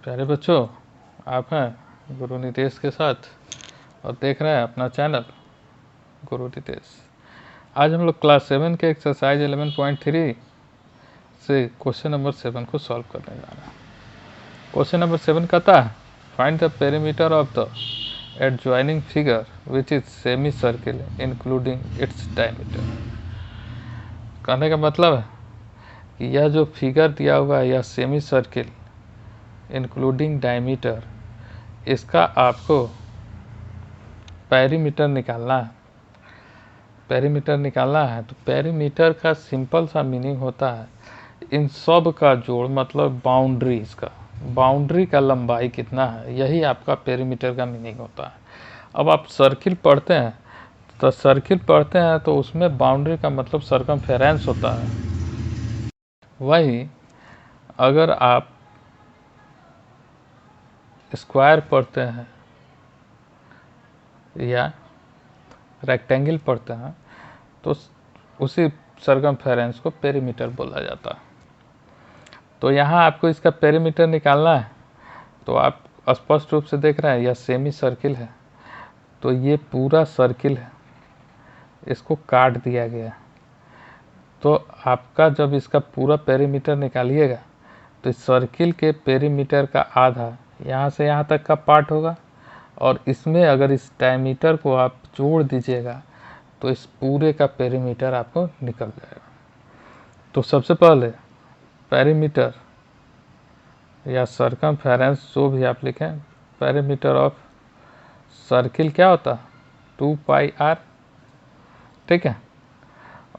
प्यारे बच्चों, आप हैं गुरु नितेश के साथ और देख रहे हैं अपना चैनल गुरु नितेश। आज हम लोग क्लास 7 के एक्सरसाइज 11.3 से क्वेश्चन नंबर 7 को सॉल्व करने जा रहे हैं। क्वेश्चन नंबर 7 कहता है find the perimeter of the adjoining figure which is semi circle including its diameter. कहने का मतलब है कि यह जो फिगर दिया हुआ है यह सेमी सर्किल इंक्लूडिंग डायमीटर, इसका आपको पेरीमीटर निकालना है। पेरीमीटर निकालना है तो पेरीमीटर का सिंपल सा मीनिंग होता है इन सब का जोड़, मतलब बाउंड्री, इसका बाउंड्री का लंबाई कितना है, यही आपका पेरीमीटर का मीनिंग होता है। अब आप सर्किल पढ़ते हैं तो उसमें बाउंड्री का मतलब सर्कमफेरेंस होता है। वही अगर आप स्क्वायर पढ़ते हैं या रेक्टेंगल पढ़ते हैं तो उसी सर्कमफेरेंस को पेरीमीटर बोला जाता है। तो यहाँ आपको इसका पेरीमीटर निकालना है। तो आप स्पष्ट रूप से देख रहे हैं यह सेमी सर्किल है, तो ये पूरा सर्किल है, इसको काट दिया गया। तो आपका जब इसका पूरा पेरीमीटर निकालिएगा तो इस सर्किल के पेरीमीटर का आधा यहाँ से यहाँ तक का पार्ट होगा, और इसमें अगर इस डायमीटर को आप जोड़ दीजिएगा तो इस पूरे का पेरीमीटर आपको निकल जाएगा। तो सबसे पहले पेरीमीटर या सर्कमफेरेंस जो भी आप लिखें, पेरीमीटर ऑफ सर्किल क्या होता है 2πr, ठीक है।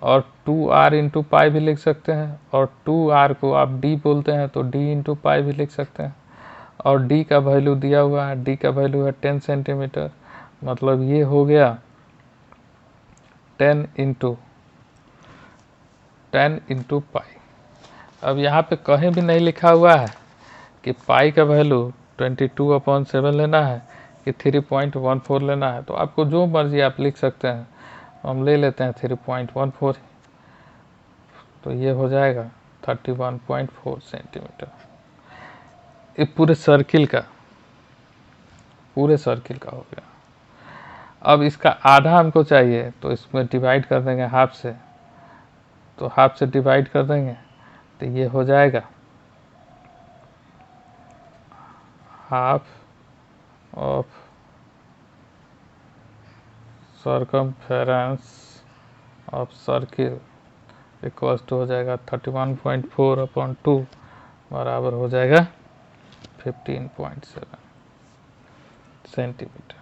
और 2r इंटू पाई भी लिख सकते हैं, और 2r को आप d बोलते हैं तो d इंटू पाई भी लिख सकते हैं। और d का वैल्यू दिया हुआ है, d का वैल्यू है 10 सेंटीमीटर, मतलब ये हो गया 10 इंटू पाई। अब यहाँ पे कहीं भी नहीं लिखा हुआ है कि पाई का वैल्यू 22/7 लेना है कि 3.14 लेना है, तो आपको जो मर्जी आप लिख सकते हैं। हम ले लेते हैं 3.14, तो ये हो जाएगा 31.4 सेंटीमीटर। ये पूरे सर्किल का हो गया। अब इसका आधा हमको चाहिए, तो इसमें डिवाइड कर देंगे हाफ से, तो हाफ से डिवाइड कर देंगे तो ये हो जाएगा half of circumference of circle equals to हो जाएगा 31.4/2 बराबर हो जाएगा 15.7 सेंटीमीटर।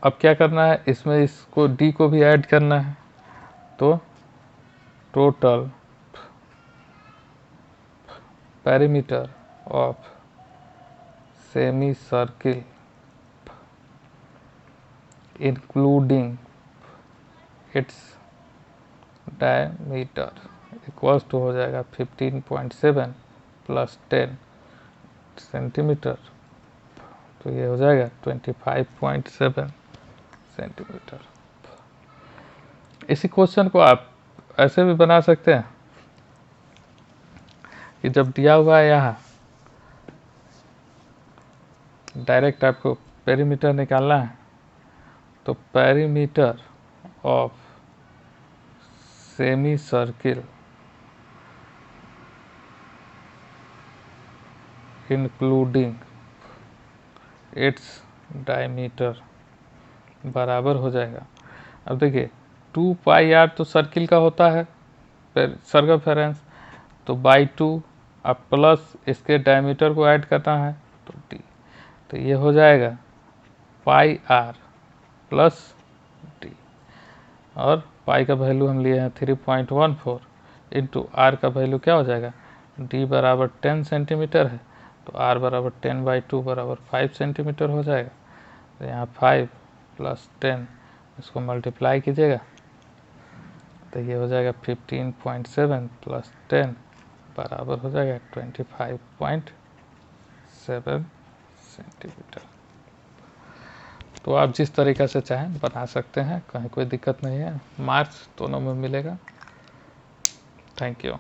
अब क्या करना है, इसमें इसको d को भी ऐड करना है। तो total perimeter of semicircle including its diameter equals to हो जाएगा 15.7 प्लस 10 सेंटीमीटर, तो ये हो जाएगा 25.7 सेंटीमीटर। इसी क्वेश्चन को आप ऐसे भी बना सकते हैं कि जब दिया हुआ है यहाँ डायरेक्ट आपको पेरीमीटर निकालना है, तो perimeter of semicircle including its diameter बराबर हो जाएगा। अब देखिए 2πr तो सर्किल का होता है सर्कमफेरेंस, तो बाई 2 अब प्लस इसके डायमीटर को ऐड करना है तो d, तो ये हो जाएगा πr प्लस d, और पाई का वैल्यू हम लिए हैं 3.14 इंटू आर का वैल्यू क्या हो जाएगा, d बराबर 10 सेंटीमीटर है, तो r बराबर 10/2 बराबर 5 सेंटीमीटर हो जाएगा। तो यहाँ 5 प्लस 10 इसको मल्टीप्लाई कीजिएगा तो ये हो जाएगा 15.7 प्लस 10 बराबर हो जाएगा 25.7 सेंटीमीटर। तो आप जिस तरीक़ा से चाहें बना सकते हैं, कहीं कोई दिक्कत नहीं है, मार्क्स दोनों में मिलेगा। Thank you.